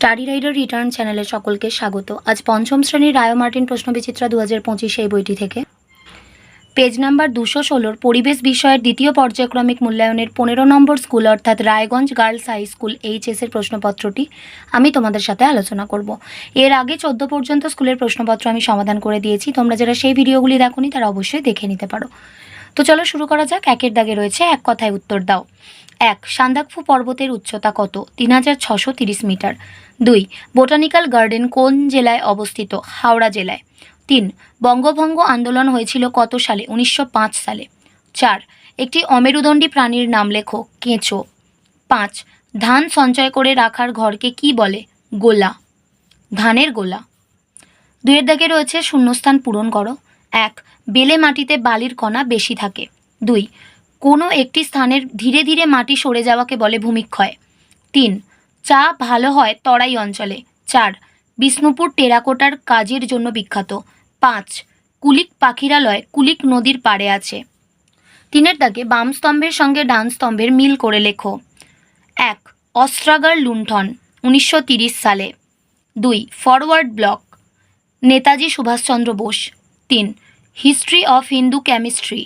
Study rider return চ্যানেলে সকলকে স্বাগত। আজ পঞ্চম শ্রেণীর রায় মার্টিন প্রশ্নবিচিত্রা 2025 এই বইটি থেকে পেজ নাম্বার 216 পরিবেশ বিষয়ের দ্বিতীয় পর্যায়ক্রমিক মূল্যায়নের 15 নম্বর স্কুল অর্থাৎ Raiganj girls high school HS এর প্রশ্নপত্রটি আমি তোমাদের সাথে আলোচনা করব। এর আগে 14 পর্যন্ত স্কুলের প্রশ্নপত্র আমি সমাধান করে দিয়েছি। তোমরা যারা সেই ভিডিওগুলি দেখোনি তারা অবশ্যই দেখে নিতে পারো। তো চলো শুরু করা যাক। একের দাগে রয়েছে এক কথায় উত্তর দাও। 1. সান্দাকফু পর্বতের উচ্চতা কত? 3630 মিটার। 2. বোটানিক্যাল গার্ডেন কোন জেলায় অবস্থিত? হাওড়া জেলায়। 3. বঙ্গভঙ্গ আন্দোলন হয়েছিল কত সালে? 1905 সালে। 4. একটি অমেরুদণ্ডী প্রাণীর নাম লেখো। কেঁচো। 5. ধান সঞ্চয় করে রাখার ঘরকে কি বলে? গোলা। ধানের গোলা। 2 এর দাগে রয়েছে শূন্যস্থান পূরণ করো। 1. বেলে মাটিতে বালির কণা বেশি থাকে। 2. কোনো একটি স্থানের ধীরে ধীরে মাটি সরে যাওয়াকে বলে ভূমিক্ষয়। 3. চা ভালো হয় তরাই অঞ্চলে। 4. বিষ্ণুপুর টেরাকোটার কাজের জন্য বিখ্যাত। 5. কুলিক পাখিরালয় কুলিক নদীর পাড়ে আছে। 3 এর দাগে বাম স্তম্ভের সঙ্গে ডান স্তম্ভের মিল করে লেখো। 1. অস্ত্রাগার লুণ্ঠন 1930 সালে। 2. Forward Bloc Netaji Subhash Chandra Bose. 3. History of Hindu Chemistry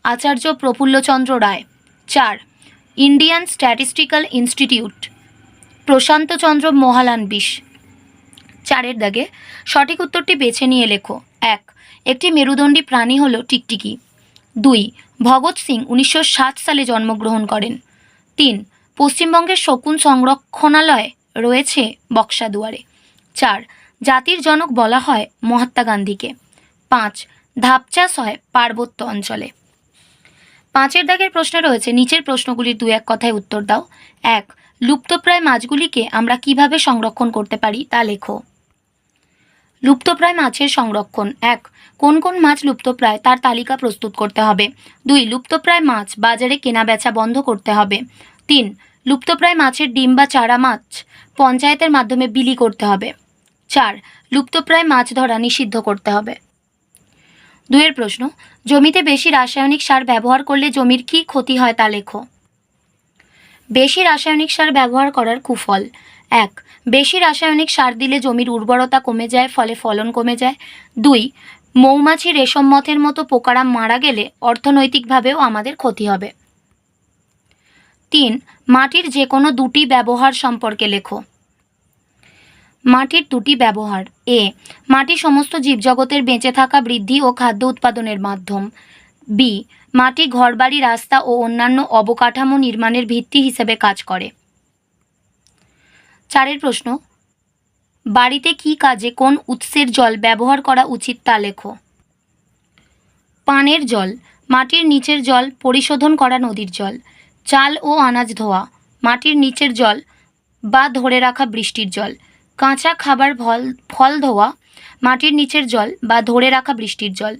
Acharya Prafulla Chandra Ray. 4. Indian Statistical Institute Prasanta Chandra Mahalanobis. 4 এর দাগে সঠিক উত্তরটি বেছে নিয়ে লেখো। 1. একটি মেরুদণ্ডী প্রাণী হল টিকটিকি। 2. ভগৎ সিং 1907 সালে জন্মগ্রহণ করেন। 3. পশ্চিমবঙ্গের শকুন সংরক্ষণালয় রয়েছে বক্সাদুয়ারে। 4. জাতির জনক বলা হয় মহাত্মা গান্ধীকে। 5. ধাপ চাষ হয় পার্বত্য অঞ্চলে। 5 এর দাগের প্রশ্নে রয়েছে নিচের প্রশ্নগুলির 2-1 কথায় উত্তর দাও। 1. লুপ্তপ্রায় মাছগুলিকে আমরা কিভাবে সংরক্ষণ করতে পারি তা লেখো। লুপ্তপ্রায় মাছের সংরক্ষণ। 1. কোন কোন মাছ লুপ্তপ্রায় তার তালিকা প্রস্তুত করতে হবে। 2. লুপ্তপ্রায় মাছ বাজারে কেনাবেচা বন্ধ করতে হবে। 3. লুপ্তপ্রায় মাছের ডিম বা চারা মাছ পঞ্চায়েতের মাধ্যমে বিলি করতে হবে। 4. লুপ্তপ্রায় মাছ ধরা নিষিদ্ধ করতে হবে। 2 এর প্রশ্ন জমিতে বেশি রাসায়নিক সার ব্যবহার করলে জমির কি ক্ষতি হয় তা লেখো। বেশি রাসায়নিক সার ব্যবহার করার কুফল। 1. বেশি রাসায়নিক সার দিলে জমির উর্বরতা কমে যায়, ফলে ফলন কমে যায়। 2. মৌমাছি রেশম মথের মতো পোকারা মারা গেলে অর্থনৈতিকভাবেও আমাদের ক্ষতি হবে। 3. মাটির যে কোনো দুটি ব্যবহার সম্পর্কে লেখো। মাটির দুটি ব্যবহার। এ. মাটি সমস্ত জীবজগতের বেঁচে থাকা, বৃদ্ধি ও খাদ্য উৎপাদনের মাধ্যম। বি. মাটি ঘরবাড়ি, রাস্তা ও অন্যান্য অবকাঠামো নির্মাণের ভিত্তি হিসেবে কাজ করে। 4 এর প্রশ্ন বাড়িতে কি কাজে কোন উৎসের জল ব্যবহার করা উচিত তা লেখো। পানের জল, মাটির নিচের জল, পরিশোধন করা নদীর জল। চাল ও আনাজ ধোয়া, মাটির নিচের জল বা ধরে রাখা বৃষ্টির জল। কাঁচা খাবার ফল ধোয়া, মাটির নিচের জল বা ধরে রাখা বৃষ্টির জল।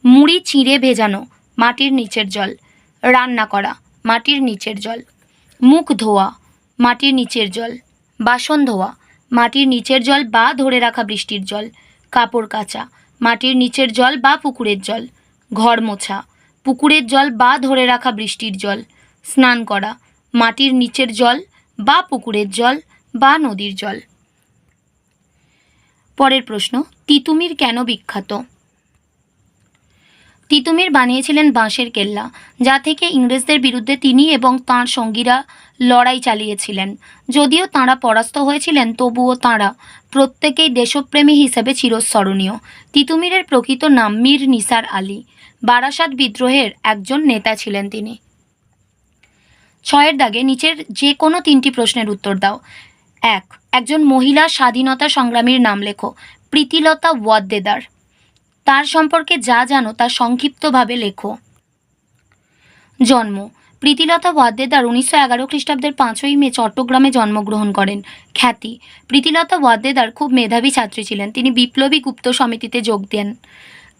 মুড়ি চিঁড়ে ভেজানো, মাটির নিচের জল। রান্না করা, মাটির নিচের জল। মুখ ধোয়া, মাটির নিচের জল। বাসন ধোয়া, মাটির নিচের জল বা ধরে রাখা বৃষ্টির জল। কাপড় কাচা, মাটির নিচের জল বা পুকুরের জল। ঘর মোছা, পুকুরের জল বা ধরে রাখা বৃষ্টির জল। স্নান করা, মাটির নিচের জল বা পুকুরের জল বা নদীর জল। পরের প্রশ্ন তিতুমির কেন বিখ্যাত? তিতুমির বানিয়েছিলেন বাঁশের কেল্লা, যা থেকে ইংরেজদের বিরুদ্ধে তিনি এবং তাঁর সঙ্গীরা লড়াই চালিয়েছিলেন। যদিও তাঁরা পরাস্ত হয়েছিলেন, তবুও তাঁরা প্রত্যেকেই দেশপ্রেমী হিসেবে চিরস্মরণীয়। তিতুমিরের প্রকৃত নাম মীর নিসার আলী। বারাসাত বিদ্রোহের একজন নেতা ছিলেন তিনি। 6 এর দাগে নিচের যে কোনো 3টি প্রশ্নের উত্তর দাও। 1. একজন মহিলা স্বাধীনতা সংগ্রামীর নাম লেখো। প্রীতিলতা ওয়াদ্দেদার। তার সম্পর্কে যা জানো তা সংক্ষিপ্তভাবে লেখো। জন্ম প্রীতিলতা ওয়াদ্দেদার 1911 খ্রিস্টাব্দের 5ই মে চট্টগ্রামে জন্মগ্রহণ করেন। খ্যাতি প্রীতিলতা ওয়াদ্দেদার খুব মেধাবী ছাত্রী ছিলেন। তিনি বিপ্লবী গুপ্ত সমিতিতে যোগ দেন।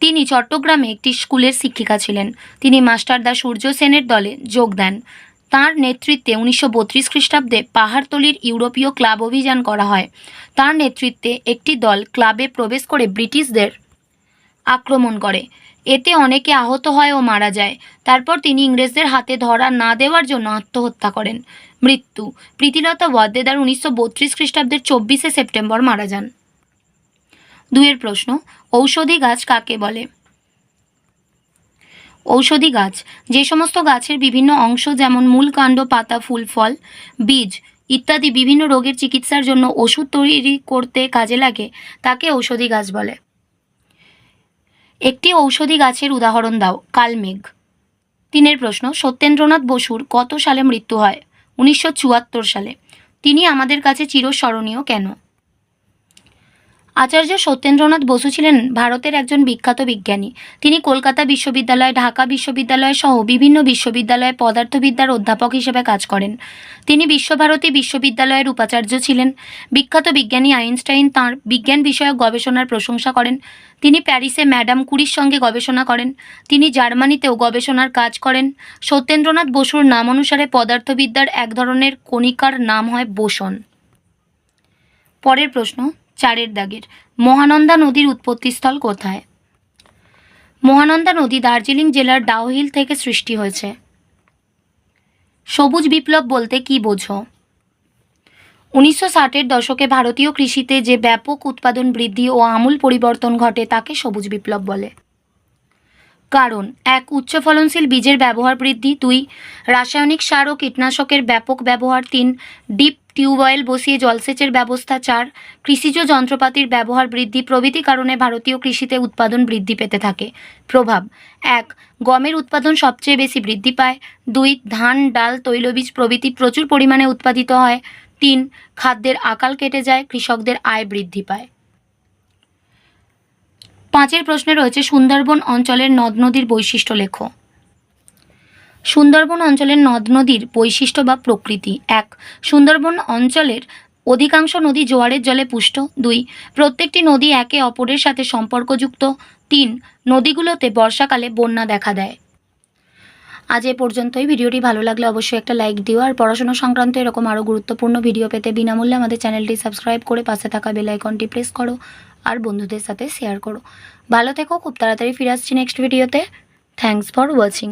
তিনি চট্টগ্রামে একটি স্কুলের শিক্ষিকা ছিলেন। তিনি মাস্টারদা সূর্য সেনের দলে যোগ দেন। তাঁর নেতৃত্বে 1932 খ্রিস্টাব্দে পাহাড়তলির ইউরোপীয় ক্লাব অভিযান করা হয়। তাঁর নেতৃত্বে একটি দল ক্লাবে প্রবেশ করে ব্রিটিশদের আক্রমণ করে। এতে অনেকে আহত হয় ও মারা যায়। তারপর তিনি ইংরেজদের হাতে ধরা না দেওয়ার জন্য আত্মহত্যা করেন। মৃত্যু: প্রীতিলতা ওয়াদ্দেদার 1932 খ্রিস্টাব্দের 24শে সেপ্টেম্বর মারা যান। 2 প্রশ্ন, ঔষধি গাছ কাকে বলে? ঔষধি গাছ যে সমস্ত গাছের বিভিন্ন অংশ যেমন মূল, কাণ্ড, পাতা, ফুল, ফল, বীজ ইত্যাদি বিভিন্ন রোগের চিকিৎসার জন্য ওষুধ তৈরি করতে কাজে লাগে তাকে ঔষধি গাছ বলে। একটি ঔষধি গাছের উদাহরণ দাও। কালমেঘ। 3 প্রশ্ন, সত্যেন্দ্রনাথ বসুর কত সালে মৃত্যু হয়? 1974 সালে। তিনি আমাদের কাছে চিরস্মরণীয় কেন? আচার্য সত্যেন্দ্রনাথ বসু ছিলেন ভারতের একজন বিখ্যাত বিজ্ঞানী। তিনি কলকাতা বিশ্ববিদ্যালয়, ঢাকা বিশ্ববিদ্যালয় সহ বিভিন্ন বিশ্ববিদ্যালয়ে পদার্থবিদ্যার অধ্যাপক হিসেবে কাজ করেন। তিনি বিশ্বভারতী বিশ্ববিদ্যালয়ের উপাচার্য ছিলেন। বিখ্যাত বিজ্ঞানী আইনস্টাইন তাঁর বিজ্ঞান বিষয়ক গবেষণার প্রশংসা করেন। তিনি প্যারিসে ম্যাডাম কুরির সঙ্গে গবেষণা করেন। তিনি জার্মানিতেও গবেষণার কাজ করেন। সত্যেন্দ্রনাথ বসুর নাম অনুসারে পদার্থবিদ্যার এক ধরনের কণিকার নাম হয় বোসন। পরের প্রশ্ন, 4 দাগের, মহানন্দা নদীর উৎপত্তিস্থল কোথায়? মহানন্দা নদী দার্জিলিং জেলার ডাউহিল থেকে সৃষ্টি হয়েছে। সবুজ বিপ্লব বলতে কি বোঝো? 1960-এর দশকে ভারতীয় কৃষিতে যে ব্যাপক উৎপাদন বৃদ্ধি ও আমূল পরিবর্তন ঘটে তাকে সবুজ বিপ্লব বলে। কারণ: 1. উচ্চ ফলনশীল বীজের ব্যবহার বৃদ্ধি, 2. রাসায়নিক সার ও কীটনাশকের ব্যাপক ব্যবহার, 3. ডিপ টিউবওয়েল বসিয়ে জলসেচের ব্যবস্থা, 4. কৃষিজ যন্ত্রপাতির ব্যবহার বৃদ্ধি প্রভৃতি কারণে ভারতীয় কৃষিতে উৎপাদন বৃদ্ধি পেতে থাকে। প্রভাব: 1. গমের উৎপাদন সবচেয়ে বেশি বৃদ্ধি পায়, 2. ধান, ডাল, তৈলবীজ প্রভৃতি প্রচুর পরিমাণে উৎপাদিত হয়, 3. খাদ্যের আকাল কেটে যায়, কৃষকদের আয় বৃদ্ধি পায়। 5 প্রশ্নে রয়েছে সুন্দরবন অঞ্চলের নদ নদীর বৈশিষ্ট্য লেখো। সুন্দরবন অঞ্চলের নদ নদীর বৈশিষ্ট্য বা প্রকৃতি: 1. সুন্দরবন অঞ্চলের অধিকাংশ নদী জোয়ারের জলে পুষ্ট, 2. প্রত্যেকটি নদী একে অপরের সাথে সম্পর্কযুক্ত, 3. নদীগুলোতে বর্ষাকালে বন্যা দেখা দেয়। আজ এ পর্যন্তই। ভিডিওটি ভালো লাগলে অবশ্যই একটা লাইক দিও, আর পড়াশোনা সংক্রান্ত এরকম আরও গুরুত্বপূর্ণ ভিডিও পেতে বিনামূল্যে আমাদের চ্যানেলটি সাবস্ক্রাইব করে পাশে থাকা বেল আইকনটি প্রেস করো আর বন্ধুদের সাথে শেয়ার করো। ভালো থেকো, খুব তাড়াতাড়ি ফিরে আসছি নেক্সট ভিডিওতে। Thanks for watching.